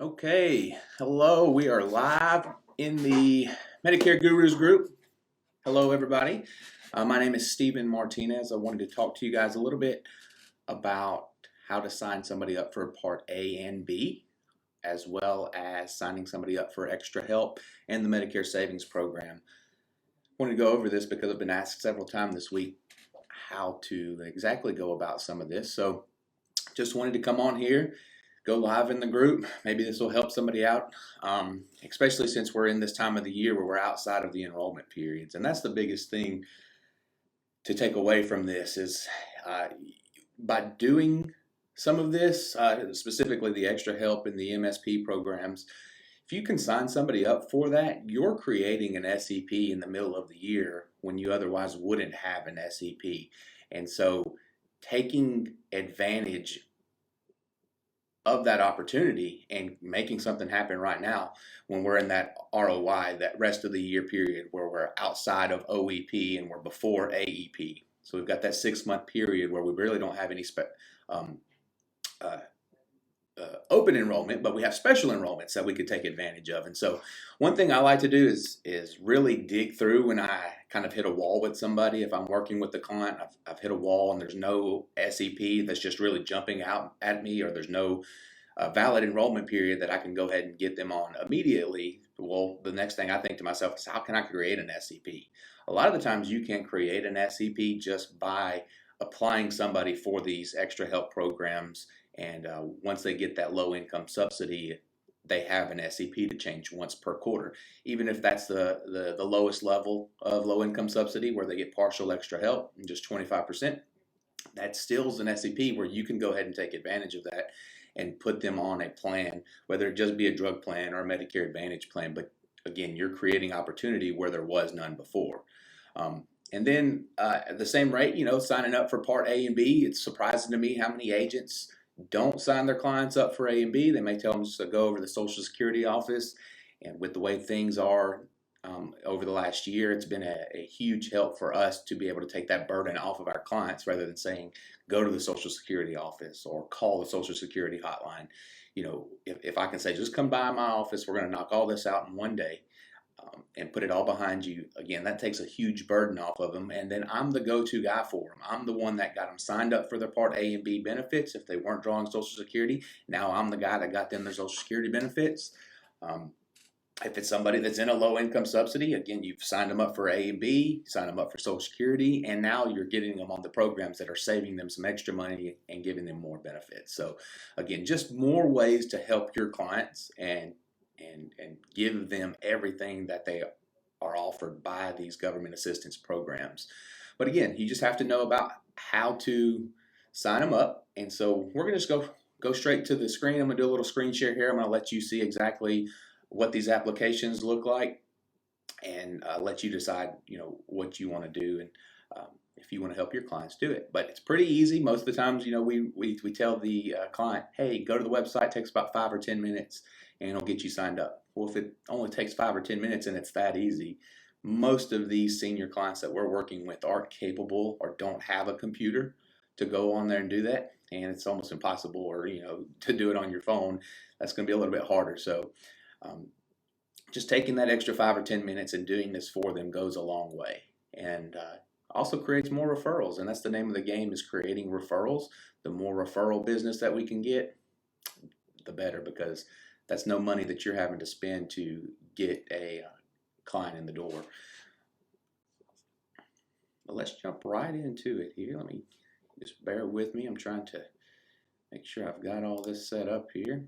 Okay, hello. We are live in the Medicare Gurus group. Hello, everybody. My name is Stephen Martinez. I wanted to talk to you guys a little bit about how to sign somebody up for Part A and B, as well as signing somebody up for extra help and the Medicare Savings Program. I wanted to go over this because I've been asked several times this week how to exactly go about some of this. So just wanted to come on here, go live in the group. Maybe this will help somebody out, especially since we're in this time of the year where we're outside of the enrollment periods. And that's the biggest thing to take away from this is by doing some of this, specifically the extra help in the MSP programs, if you can sign somebody up for that, you're creating an SEP in the middle of the year when you otherwise wouldn't have an SEP. And so taking advantage of that opportunity and making something happen right now when we're in that ROI, that rest of the year period where we're outside of OEP and we're before AEP. So we've got that 6-month period where we really don't have any open enrollment, but we have special enrollments that we could take advantage of. And so one thing I like to do is really dig through when I kind of hit a wall with somebody. If I'm working with the client, I've hit a wall and there's no SEP that's just really jumping out at me, or there's no valid enrollment period that I can go ahead and get them on immediately. Well, the next thing I think to myself is, how can I create an SEP? A lot of the times you can create an SEP just by applying somebody for these extra help programs. And once they get that low income subsidy, they have an SEP to change once per quarter. Even if that's the lowest level of low income subsidy where they get partial extra help, and just 25%, that still is an SEP where you can go ahead and take advantage of that and put them on a plan, whether it just be a drug plan or a Medicare Advantage plan. But again, you're creating opportunity where there was none before. And then at the same rate, signing up for Part A and B, it's surprising to me how many agents don't sign their clients up for A and B. They may tell them just to go over to the Social Security office. And with the way things are over the last year, it's been a huge help for us to be able to take that burden off of our clients rather than saying, go to the Social Security office or call the Social Security hotline. If I can say, just come by my office, we're going to knock all this out in one day. And put it all behind you. Again, that takes a huge burden off of them. And then I'm the go-to guy for them. I'm the one that got them signed up for their Part A and B benefits. If they weren't drawing Social Security, now I'm the guy that got them their Social Security benefits. If it's somebody that's in a low-income subsidy, again, you've signed them up for A and B, signed them up for Social Security, and now you're getting them on the programs that are saving them some extra money and giving them more benefits. So, again, just more ways to help your clients and give them everything that they are offered by these government assistance programs. But again, you just have to know about how to sign them up. And so we're going to just go straight to the screen. I'm going to do a little screen share here. I'm going to let you see exactly what these applications look like and let you decide, what you want to do and if you want to help your clients do it. But it's pretty easy. Most of the times, we tell the client, hey, go to the website. It takes about 5 or 10 minutes. And it'll get you signed up. Well, if it only takes 5 or 10 minutes and it's that easy, most of these senior clients that we're working with aren't capable or don't have a computer to go on there and do that. And it's almost impossible, or to do it on your phone. That's going to be a little bit harder. So just taking that extra 5 or 10 minutes and doing this for them goes a long way. And also creates more referrals. And that's the name of the game, is creating referrals. The more referral business that we can get, the better, because that's no money that you're having to spend to get a client in the door. But let's jump right into it here. Let me just bear with me. I'm trying to make sure I've got all this set up here.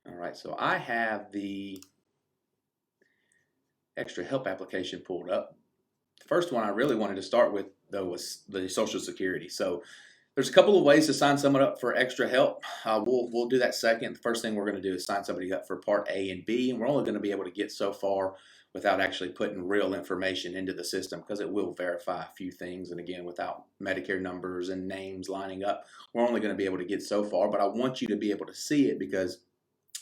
All right, so I have the extra help application pulled up. The first one I really wanted to start with, though, was the Social Security. So there's a couple of ways to sign someone up for extra help. We'll do that second. The first thing we're going to do is sign somebody up for Part A and B, and we're only going to be able to get so far without actually putting real information into the system, because it will verify a few things. And again, without Medicare numbers and names lining up, we're only going to be able to get so far. But I want you to be able to see it, because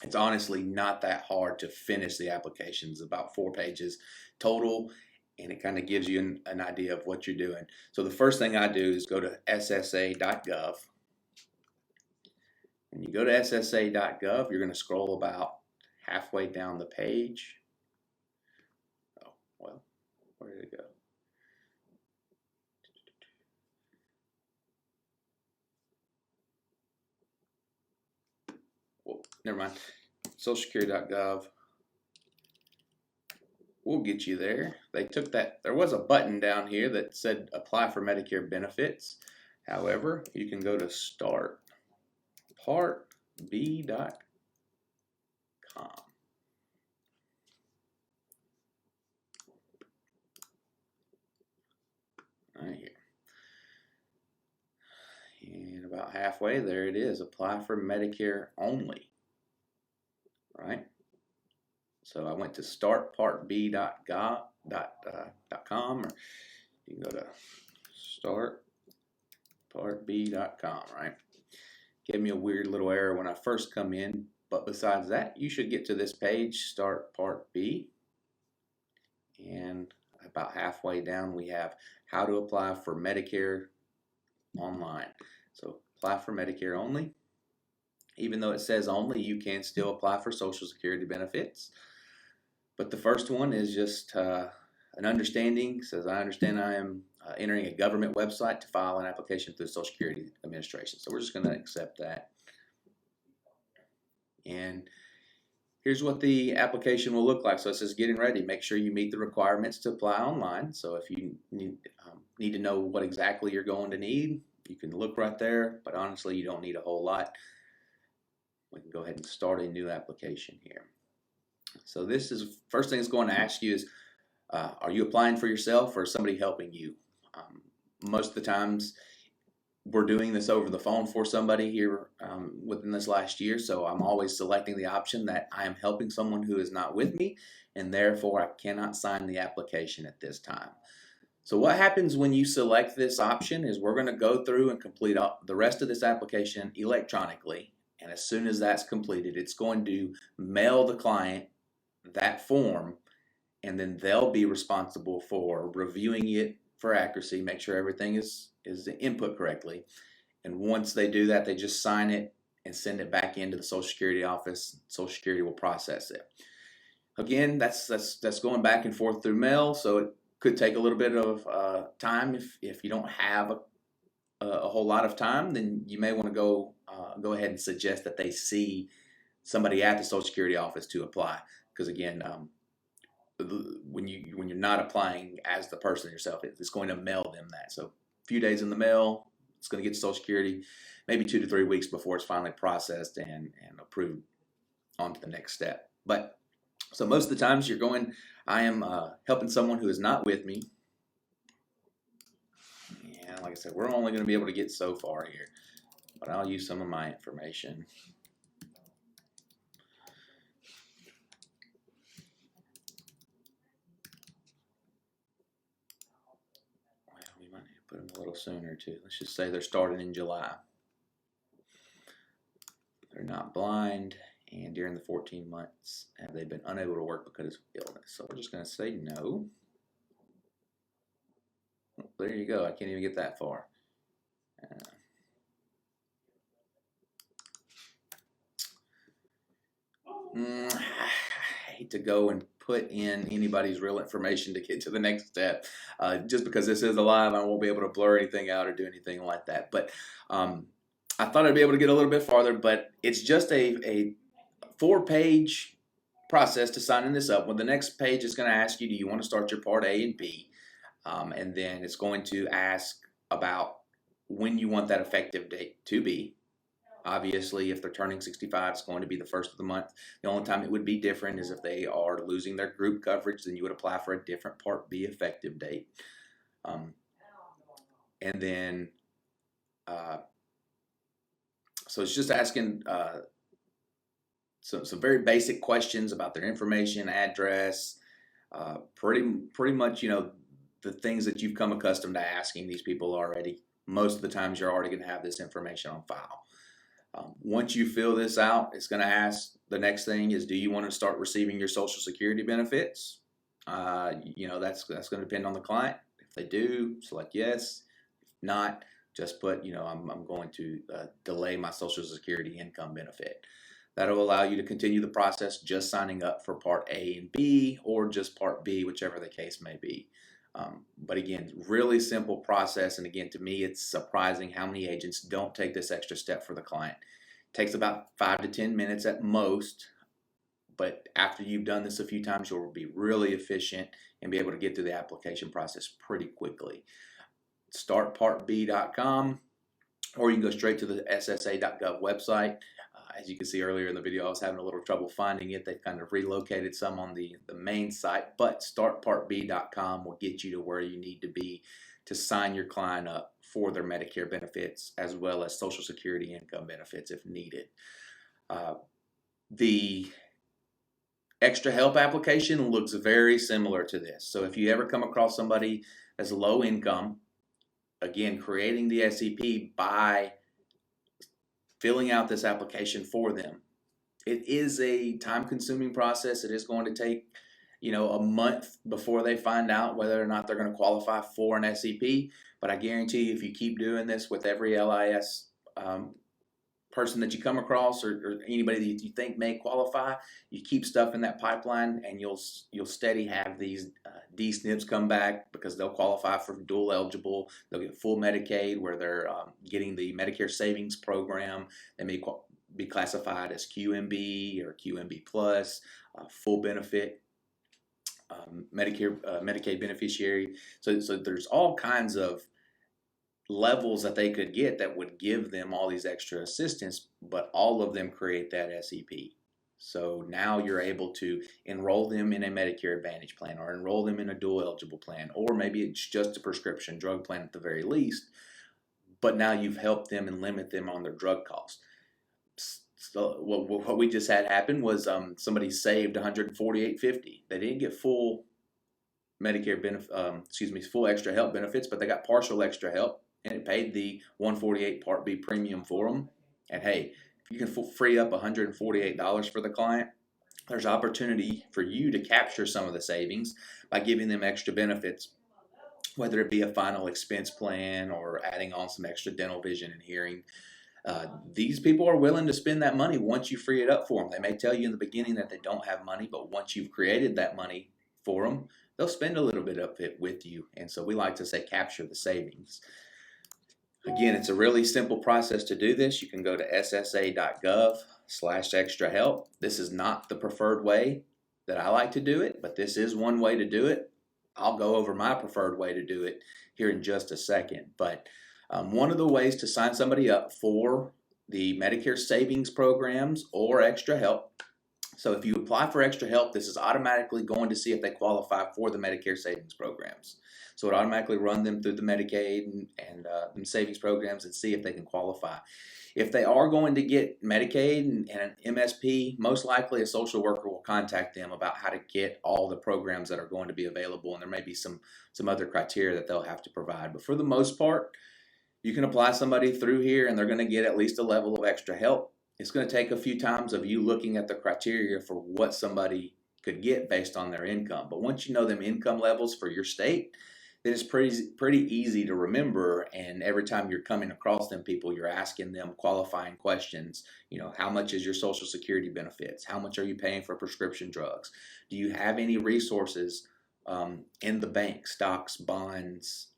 it's honestly not that hard to finish the applications. About 4 pages total, and it kind of gives you an idea of what you're doing. So the first thing I do is go to ssa.gov, When you go to ssa.gov, you're going to scroll about halfway down the page. Oh, well, where did it go? Well, never mind. socialsecurity.gov. We'll get you there. They took that. There was a button down here that said apply for Medicare benefits. However, you can go to startpartb.com. Right here. And about halfway there it is. Apply for Medicare only. Right? So I went to startpartb.com, or you can go to startpartb.com, right? Gave me a weird little error when I first come in, but besides that, you should get to this page, Start Part B. And about halfway down, we have how to apply for Medicare online. So apply for Medicare only. Even though it says only, you can still apply for Social Security benefits. But the first one is just an understanding. It says, I understand I am entering a government website to file an application through the Social Security Administration. So we're just going to accept that. And here's what the application will look like. So it says getting ready. Make sure you meet the requirements to apply online. So if you need to know what exactly you're going to need, you can look right there. But honestly, you don't need a whole lot. We can go ahead and start a new application here. So this is first thing it's going to ask you is, are you applying for yourself or is somebody helping you? Most of the times we're doing this over the phone for somebody here within this last year. So I'm always selecting the option that I am helping someone who is not with me, and therefore I cannot sign the application at this time. So what happens when you select this option is we're going to go through and complete the rest of this application electronically. And as soon as that's completed, it's going to mail the client that form, and then they'll be responsible for reviewing it for accuracy, make sure everything is input correctly. And once they do that, they just sign it and send it back into the Social Security office. Social Security will process it. Again, that's going back and forth through mail, so it could take a little bit of time. If you don't have a whole lot of time, then you may want to go ahead and suggest that they see somebody at the Social Security office to apply. Because again, when you're not applying as the person yourself, it's going to mail them that. So a few days in the mail, it's going to get to Social Security, maybe 2 to 3 weeks before it's finally processed and approved on to the next step. But so most of the times I am helping someone who is not with me. And like I said, we're only going to be able to get so far here, but I'll use some of my information. Put them a little sooner too. Let's just say they're starting in July. They're not blind, and during the 14 months have they been unable to work because of illness. So we're just going to say no. Oh, there you go. I can't even get that far. I hate to go and put in anybody's real information to get to the next step. Just because this is live, I won't be able to blur anything out or do anything like that. But I thought I'd be able to get a little bit farther, but it's just a 4-page process to signing this up. Well, the next page is going to ask you, do you want to start your Part A and B? And then it's going to ask about when you want that effective date to be. Obviously, if they're turning 65, it's going to be the first of the month. The only time it would be different is if they are losing their group coverage, then you would apply for a different Part B effective date. And then, so it's just asking some very basic questions about their information, address, pretty much, the things that you've come accustomed to asking these people already. Most of the times you're already going to have this information on file. Once you fill this out, it's going to ask, the next thing is, do you want to start receiving your Social Security benefits? That's going to depend on the client. If they do, select yes. If not, Just put, I'm going to delay my Social Security income benefit. That'll allow you to continue the process just signing up for Part A and B, or just Part B, whichever the case may be. But again, really simple process. And again, to me, it's surprising how many agents don't take this extra step for the client. It takes about 5 to 10 minutes at most. But after you've done this a few times, you'll be really efficient and be able to get through the application process pretty quickly. Startpartb.com, or you can go straight to the ssa.gov website. As you can see earlier in the video, I was having a little trouble finding it. They've kind of relocated some on the main site, but startpartb.com will get you to where you need to be to sign your client up for their Medicare benefits, as well as Social Security income benefits if needed. The extra help application looks very similar to this. So if you ever come across somebody that's low income, again, creating the SEP by filling out this application for them. It is a time-consuming process. It is going to take, a month before they find out whether or not they're going to qualify for an SEP. But I guarantee you, if you keep doing this with every LIS person that you come across, or anybody that you think may qualify, you keep stuff in that pipeline, and you'll steady have these D-SNPs come back, because they'll qualify for dual eligible. They'll get full Medicaid, where they're getting the Medicare Savings Program. They may be classified as QMB or QMB plus, full benefit Medicaid beneficiary. So there's all kinds of levels that they could get that would give them all these extra assistance, but all of them create that SEP. So now you're able to enroll them in a Medicare Advantage plan, or enroll them in a dual eligible plan, or maybe it's just a prescription drug plan at the very least, but now you've helped them and limit them on their drug costs. So what we just had happen was somebody saved $148.50. They didn't get full Medicare full extra help benefits, but they got partial extra help, and it paid the $148 Part B premium for them. And hey, if you can free up $148 for the client, there's opportunity for you to capture some of the savings by giving them extra benefits, whether it be a final expense plan or adding on some extra dental, vision, and hearing. These people are willing to spend that money once you free it up for them. They may tell you in the beginning that they don't have money, but once you've created that money for them, they'll spend a little bit of it with you. And so we like to say capture the savings. Again, it's a really simple process to do this. You can go to ssa.gov/extra help. This is not the preferred way that I like to do it, but this is one way to do it. I'll go over my preferred way to do it here in just a second. But one of the ways to sign somebody up for the Medicare savings programs or extra help. So if you apply for extra help, this is automatically going to see if they qualify for the Medicare savings programs. So it automatically run them through the Medicaid and savings programs and see if they can qualify. If they are going to get Medicaid and an MSP, most likely a social worker will contact them about how to get all the programs that are going to be available, and there may be some other criteria that they'll have to provide. But for the most part, you can apply somebody through here and they're going to get at least a level of extra help. It's going to take a few times of you looking at the criteria for what somebody could get based on their income. But once you know them income levels for your state, then it's pretty easy to remember. And every time you're coming across them people, you're asking them qualifying questions. How much is your Social Security benefits? How much are you paying for prescription drugs? Do you have any resources in the bank, stocks, bonds,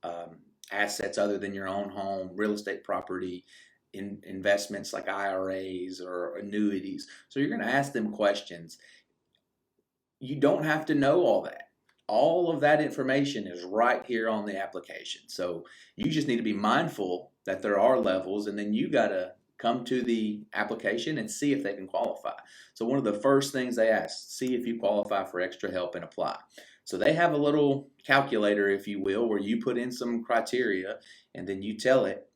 assets other than your own home, real estate property, investments like IRAs or annuities? So you're going to ask them questions. You don't have to know all that. All of that information is right here on the application. So you just need to be mindful that there are levels, and then you got to come to the application and see if they can qualify. So one of the first things they ask, see if you qualify for extra help and apply. So they have a little calculator, if you will, where you put in some criteria and then you tell it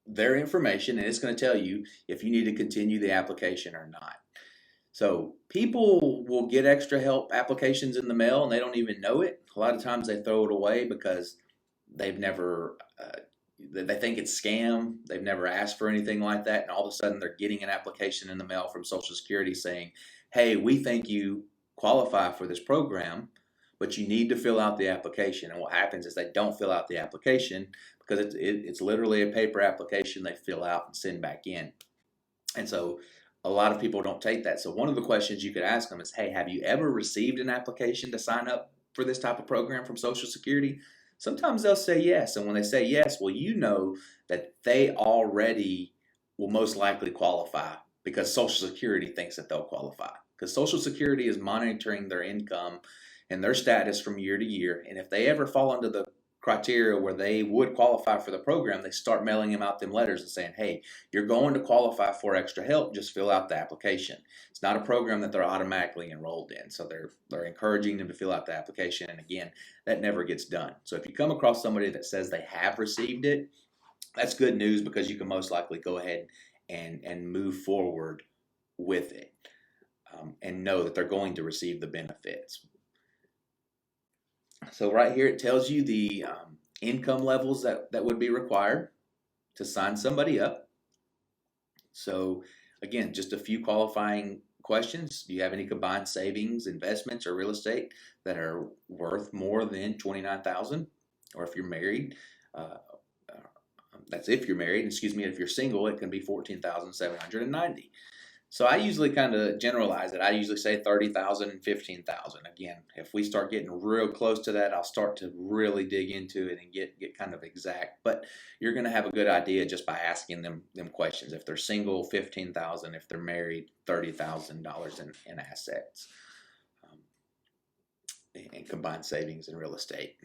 their information, and it's going to tell you if you need to continue the application or not. So people will get extra help applications in the mail and they don't even know it. A lot of times they throw it away because they've never, they think it's scam. They've never asked for anything like that. And all of a sudden they're getting an application in the mail from Social Security saying, hey, we think you qualify for this program, but you need to fill out the application. And what happens is they don't fill out the application because it's literally a paper application they fill out and send back in. And so a lot of people don't take that. So one of the questions you could ask them is, hey, have you ever received an application to sign up for this type of program from Social Security? Sometimes they'll say yes. And when they say yes, well, you know that they already will most likely qualify because Social Security thinks that they'll qualify. Because Social Security is monitoring their income and their status from year to year. And if they ever fall under the criteria where they would qualify for the program, they start mailing them out them letters and saying, hey, you're going to qualify for extra help, just fill out the application. It's not a program that they're automatically enrolled in, so they're encouraging them to fill out the application, and again, that never gets done. So if you come across somebody that says they have received it, that's good news because you can most likely go ahead and move forward with it, and know that they're going to receive the benefits. So right here it tells you the income levels that would be required to sign somebody up. So again, just a few qualifying questions. Do you have any combined savings, investments, or real estate that are worth more than $29,000? Or if you're married, that's if you're married. Excuse me. If you're single, it can be $14,790. So I usually kind of generalize it. I usually say 30,000 and 15,000. Again, if we start getting real close to that, I'll start to really dig into it and get kind of exact. But you're going to have a good idea just by asking them questions. If they're single, 15,000. If they're married, $30,000 in assets, and combined savings and real estate.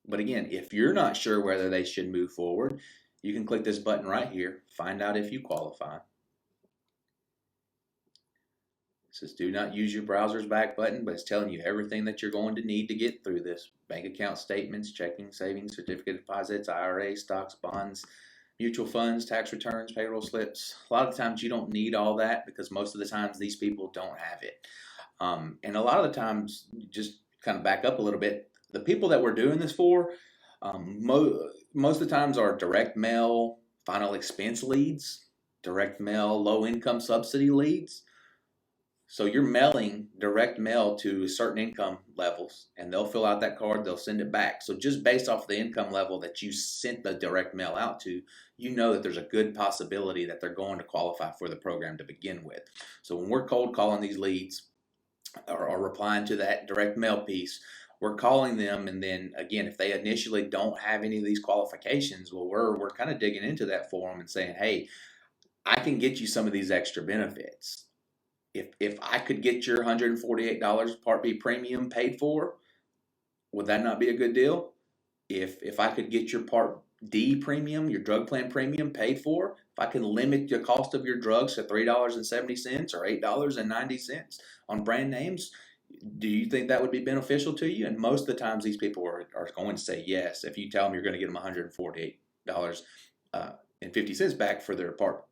But again, if you're not sure whether they should move forward, you can click this button right here, find out if you qualify. It says do not use your browser's back button, but it's telling you everything that you're going to need to get through this. Bank account statements, checking, savings, certificate deposits, IRA, stocks, bonds, mutual funds, tax returns, payroll slips. A lot of times you don't need all that because most of the times these people don't have it. And a lot of the times, just kind of back up a little bit, the people that we're doing this for, most of the times are direct mail final expense leads, direct mail low income subsidy leads. So you're mailing direct mail to certain income levels, and they'll fill out that card, they'll send it back. So just based off the income level that you sent the direct mail out to, you know that there's a good possibility that they're going to qualify for the program to begin with. So when we're cold calling these leads or replying to that direct mail piece, we're calling them, and then again, if they initially don't have any of these qualifications, well, we're kind of digging into that for them and saying, hey, I can get you some of these extra benefits. If I could get your $148 Part B premium paid for, would that not be a good deal? If I could get your Part D premium, your drug plan premium paid for, if I can limit the cost of your drugs to $3.70 or $8.90 on brand names, do you think that would be beneficial to you? And most of the times these people are going to say yes. If you tell them you're going to get them $148.50 back for their Part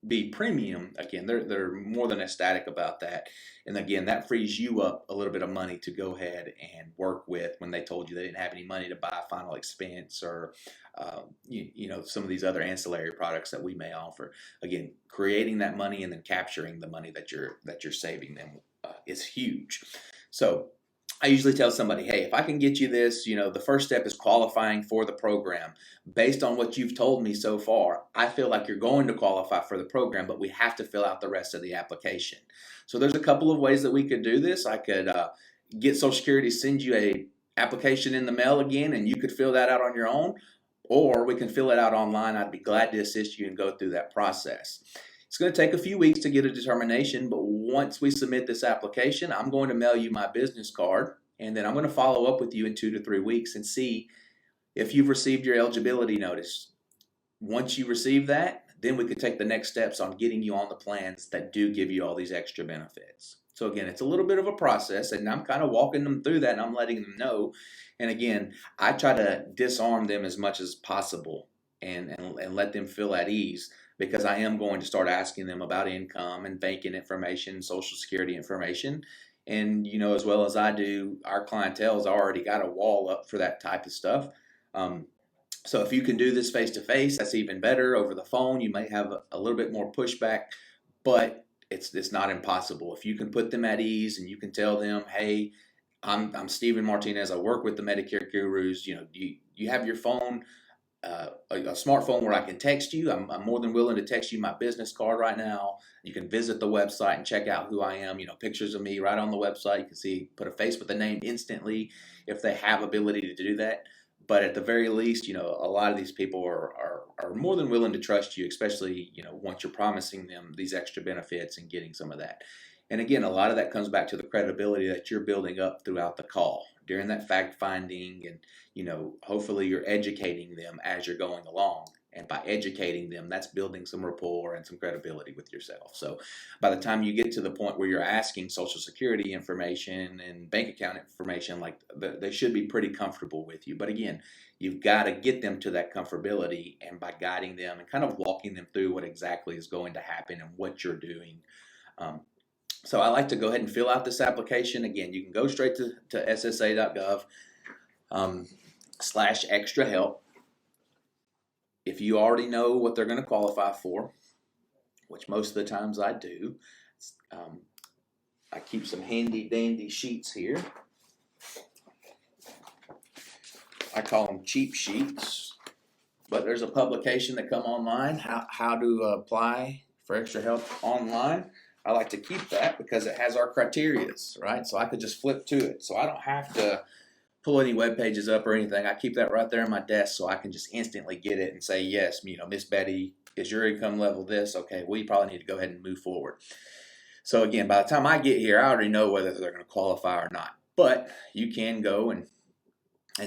B premium, again, they're more than ecstatic about that. And again, that frees you up a little bit of money to go ahead and work with when they told you they didn't have any money to buy final expense or some of these other ancillary products that we may offer. Again, creating that money and then capturing the money that you're saving them is huge. So I usually tell somebody, hey, if I can get you this, the first step is qualifying for the program. Based on what you've told me so far, I feel like you're going to qualify for the program, but we have to fill out the rest of the application. So there's a couple of ways that we could do this. I could get Social Security to send you a application in the mail again, and you could fill that out on your own, or we can fill it out online. I'd be glad to assist you and go through that process. It's going to take a few weeks to get a determination, but once we submit this application, I'm going to mail you my business card, and then I'm going to follow up with you in 2 to 3 weeks and see if you've received your eligibility notice. Once you receive that, then we could take the next steps on getting you on the plans that do give you all these extra benefits. So again, it's a little bit of a process, and I'm kind of walking them through that, and I'm letting them know. And again, I try to disarm them as much as possible and let them feel at ease, because I am going to start asking them about income and banking information, Social Security information. And, as well as I do, our clientele's already got a wall up for that type of stuff. So if you can do this face-to-face, that's even better. Over the phone, you may have a little bit more pushback, but it's not impossible. If you can put them at ease and you can tell them, hey, I'm Steven Martinez. I work with the Medicare Gurus. You have your phone, a smartphone where I can text you. I'm more than willing to text you my business card right now. You can visit the website and check out who I am. Pictures of me right on the website. You can see, put a face with a name instantly if they have ability to do that. But at the very least, a lot of these people are more than willing to trust you, especially, once you're promising them these extra benefits and getting some of that. And again, a lot of that comes back to the credibility that you're building up throughout the call during that fact finding, and hopefully you're educating them as you're going along. And by educating them, that's building some rapport and some credibility with yourself. So by the time you get to the point where you're asking Social Security information and bank account information, like they should be pretty comfortable with you. But again, you've got to get them to that comfortability, and by guiding them and kind of walking them through what exactly is going to happen and what you're doing. So I like to go ahead and fill out this application. Again, you can go straight to ssa.gov /extra help. If you already know what they're going to qualify for, which most of the times I do, I keep some handy dandy sheets here. I call them cheap sheets, but there's a publication that come online, how to apply for extra help online. I like to keep that because it has our criterias, right? So I could just flip to it. So I don't have to pull any web pages up or anything. I keep that right there on my desk so I can just instantly get it and say, yes, Miss Betty, is your income level this? Okay, well, you probably need to go ahead and move forward. So again, by the time I get here, I already know whether they're going to qualify or not. But you can go and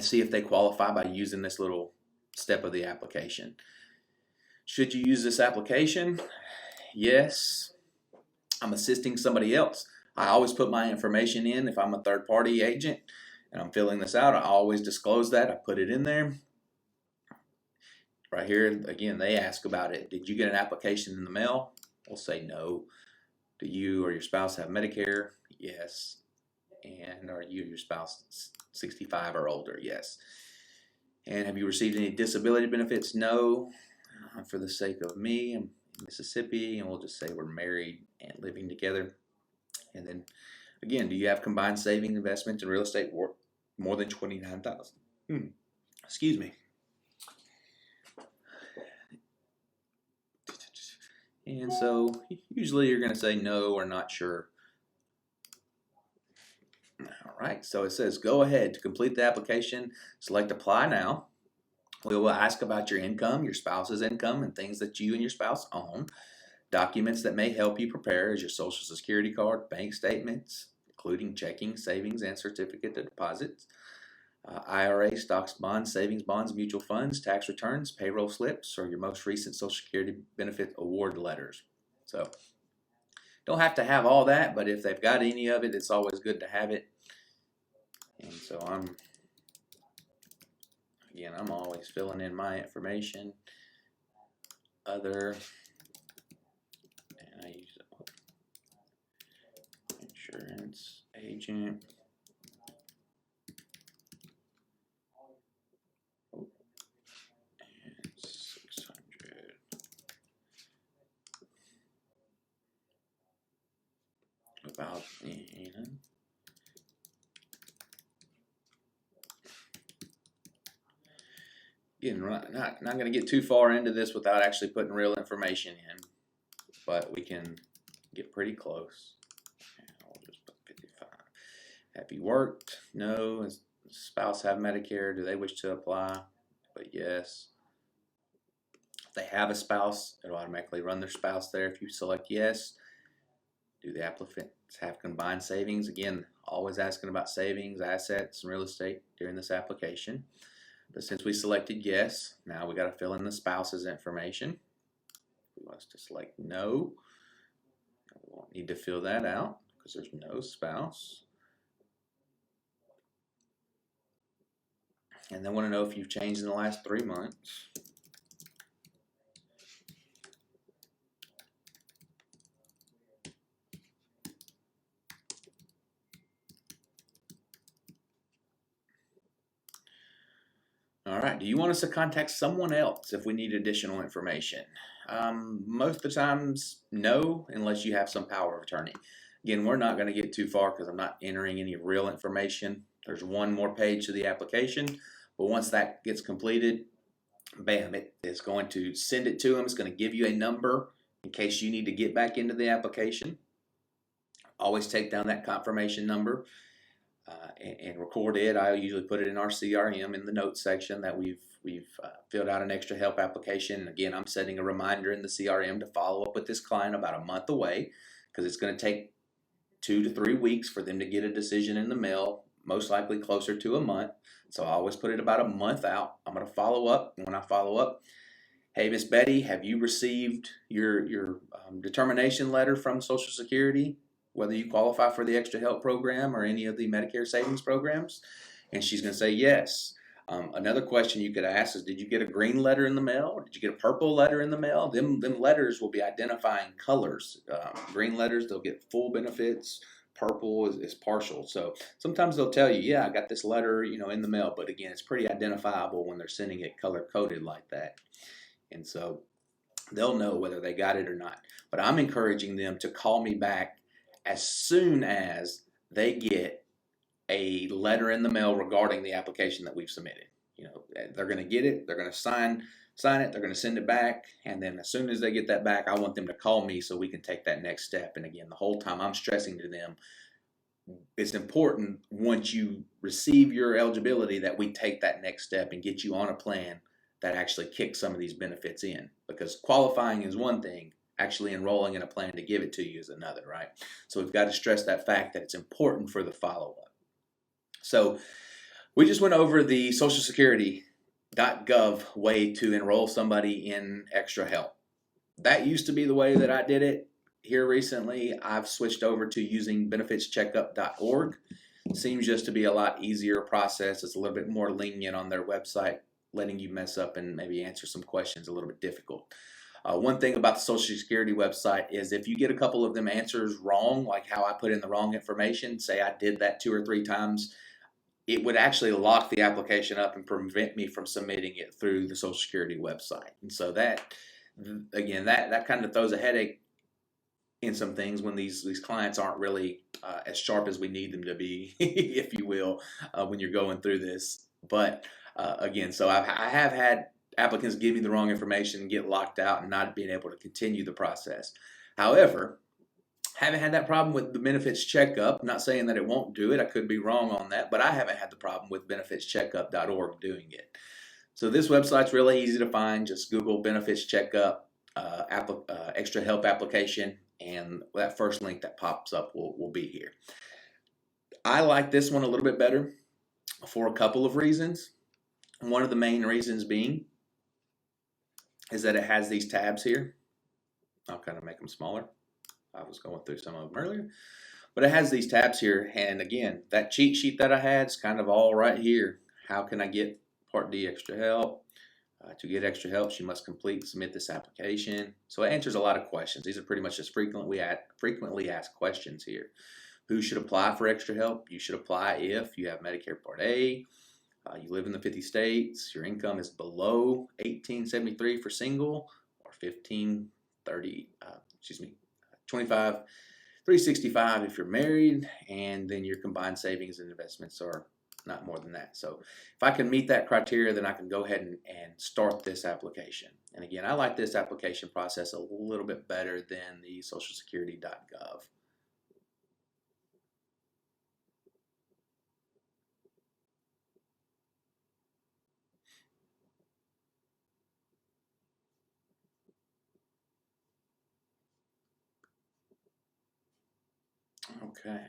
see if they qualify by using this little step of the application. Should you use this application? Yes. I'm assisting somebody else. I always put my information in. If I'm a third-party agent and I'm filling this out, I always disclose that. I put it in there. Right here, again, they ask about it. Did you get an application in the mail? We'll say no. Do you or your spouse have Medicare? Yes. And are you or your spouse 65 or older? Yes. And have you received any disability benefits? No. For the sake of me, I'm in Mississippi, and we'll just say we're married and living together. And then again, do you have combined savings, investments, and real estate worth more than $29,000? Excuse me. And so usually you're going to say no or not sure. All right, so it says go ahead to complete the application. Select apply now. We will ask about your income, your spouse's income, and things that you and your spouse own. Documents that may help you prepare is your Social Security card, bank statements, including checking, savings, and certificate of deposits, IRA, stocks, bonds, savings bonds, mutual funds, tax returns, payroll slips, or your most recent Social Security benefit award letters. So don't have to have all that, but if they've got any of it, it's always good to have it. And so I'm always filling in my information. Other, and I use insurance agent. And 600. About and again, not going to get too far into this without actually putting real information in, but we can get pretty close. I'll just put 55. Have you worked? No. Does the spouse have Medicare? Do they wish to apply? But yes. If they have a spouse, it'll automatically run their spouse there. If you select yes, do the applicants have combined savings? Again, always asking about savings, assets, and real estate during this application. But since we selected yes, now we got to fill in the spouse's information. We want us to select no. We won't need to fill that out because there's no spouse. And then want to know if you've changed in the last 3 months. All right, do you want us to contact someone else if we need additional information? Most of the times, no, unless you have some power of attorney. Again, we're not going to get too far because I'm not entering any real information. There's one more page to the application, but once that gets completed, bam, it is going to send it to them. It's going to give you a number in case you need to get back into the application. Always take down that confirmation number and record it. I usually put it in our CRM in the notes section that we've filled out an extra help application. And again, I'm setting a reminder in the CRM to follow up with this client about a month away because it's going to take 2 to 3 weeks for them to get a decision in the mail, most likely closer to a month. So I always put it about a month out. I'm going to follow up. And when I follow up, hey, Miss Betty, have you received your determination letter from Social Security, whether you qualify for the extra help program or any of the Medicare savings programs? And she's going to say yes. Another question you could ask is, did you get a green letter in the mail? Or did you get a purple letter in the mail? Them letters will be identifying colors. Green letters, they'll get full benefits. Purple is partial. So sometimes they'll tell you, yeah, I got this letter, in the mail. But again, it's pretty identifiable when they're sending it color coded like that. And so they'll know whether they got it or not. But I'm encouraging them to call me back as soon as they get a letter in the mail regarding the application that we've submitted. They're going to get it, they're going to sign it, they're going to send it back, and then as soon as they get that back, I want them to call me so we can take that next step. And again, the whole time I'm stressing to them, it's important once you receive your eligibility that we take that next step and get you on a plan that actually kicks some of these benefits in, because qualifying is one thing, actually enrolling in a plan to give it to you is another, right? So we've got to stress that fact that it's important for the follow-up. So we just went over the Social Security.gov way to enroll somebody in extra help. That used to be the way that I did it. Here recently, I've switched over to using benefitscheckup.org. Seems just to be a lot easier process. It's a little bit more lenient on their website, letting you mess up and maybe answer some questions a little bit difficult. One thing about the Social Security website is if you get a couple of them answers wrong, like how I put in the wrong information, say I did that 2 or 3 times, it would actually lock the application up and prevent me from submitting it through the Social Security website. And so that, again, that kind of throws a headache in some things when these clients aren't really as sharp as we need them to be, if you will, when you're going through this. But again, so I have had applicants give me the wrong information, get locked out, and not being able to continue the process. However, haven't had that problem with the benefits checkup. I'm not saying that it won't do it. I could be wrong on that, but I haven't had the problem with benefitscheckup.org doing it. So this website's really easy to find. Just Google benefits checkup, extra help application, and that first link that pops up will be here. I like this one a little bit better for a couple of reasons. One of the main reasons being is that it has these tabs here. I'll kind of make them smaller. I was going through some of them earlier, but it has these tabs here. And again, that cheat sheet that I had is kind of all right here. How can I get Part D extra help? To get extra help, she must complete and submit this application. So it answers a lot of questions. These are pretty much just frequently asked questions here. Who should apply for extra help? You should apply if you have Medicare Part A, you live in the 50 states, your income is below $1,873 for single, or $25,365 if you're married, and then your combined savings and investments are not more than that. So if I can meet that criteria, then I can go ahead and start this application. And again, I like this application process a little bit better than the socialsecurity.gov. Okay.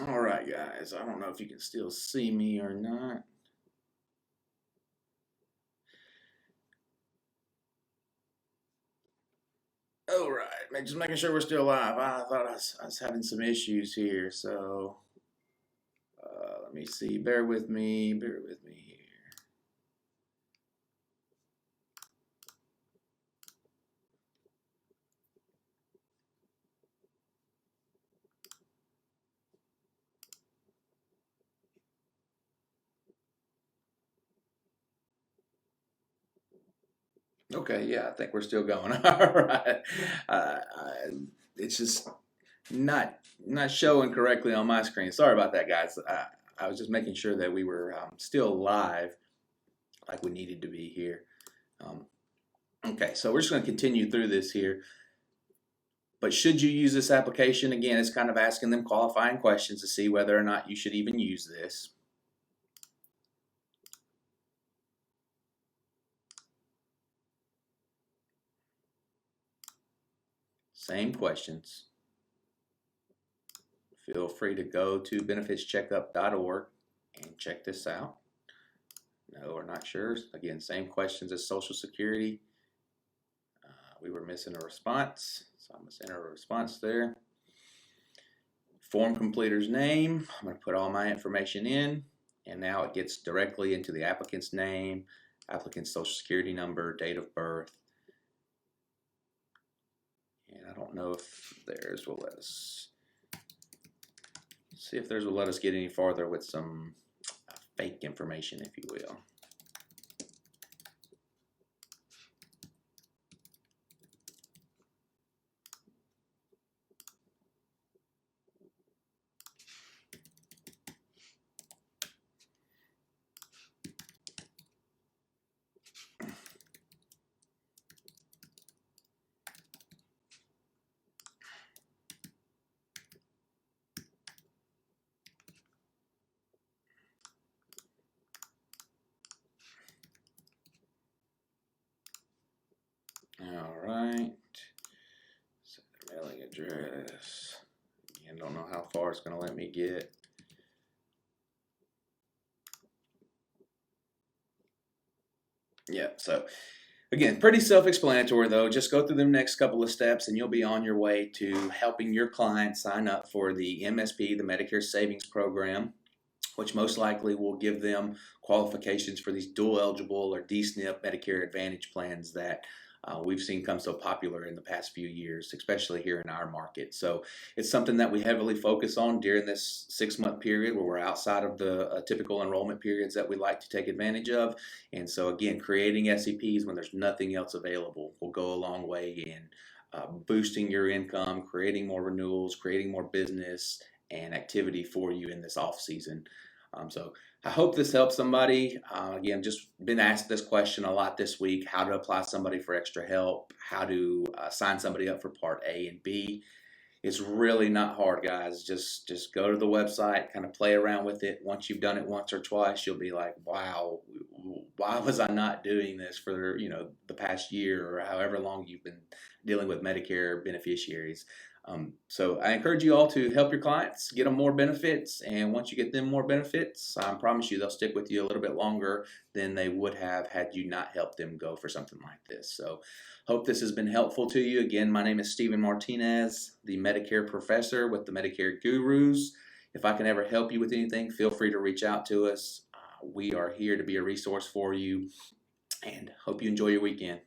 All right, guys. I don't know if you can still see me or not. All right, just making sure we're still live. I thought I was having some issues here, so let me see. Bear with me here. Okay, yeah, I think we're still going. All right. Uh, it's just not showing correctly on my screen. Sorry about that, guys. I was just making sure that we were still live, like we needed to be here. Um, okay, so we're just going to continue through this here. But should you use this application? Again, it's kind of asking them qualifying questions to see whether or not you should even use this. Same questions. Feel free to go to benefitscheckup.org and check this out. No, we're not sure. Again, same questions as Social Security. We were missing a response, so I'm going to enter a response there. Form completer's name. I'm going to put all my information in, and now it gets directly into the applicant's name, applicant's Social Security number, date of birth. And I don't know if theirs will let us, see if theirs will let us get any farther with some fake information, if you will. All right. Set the mailing address. Again, don't know how far it's going to let me get. Yeah, so again, pretty self-explanatory though. Just go through the next couple of steps and you'll be on your way to helping your client sign up for the MSP, the Medicare Savings Program, which most likely will give them qualifications for these dual eligible or D-SNP Medicare Advantage plans that we've seen come so popular in the past few years, especially here in our market. So it's something that we heavily focus on during this 6-month period where we're outside of the typical enrollment periods that we like to take advantage of. And so again, creating SEPs when there's nothing else available will go a long way in boosting your income, creating more renewals, creating more business and activity for you in this off season. So I hope this helps somebody. Again, just been asked this question a lot this week, how to apply somebody for extra help, how to sign somebody up for Part A and B. It's really not hard, guys. Just go to the website, kind of play around with it. Once you've done it once or twice, you'll be like, wow, why was I not doing this for the past year or however long you've been dealing with Medicare beneficiaries. So I encourage you all to help your clients, get them more benefits, and once you get them more benefits, I promise you they'll stick with you a little bit longer than they would have had you not helped them go for something like this. So hope this has been helpful to you. Again, my name is Stephen Martinez, the Medicare professor with the Medicare Gurus. If I can ever help you with anything, feel free to reach out to us. We are here to be a resource for you, and hope you enjoy your weekend.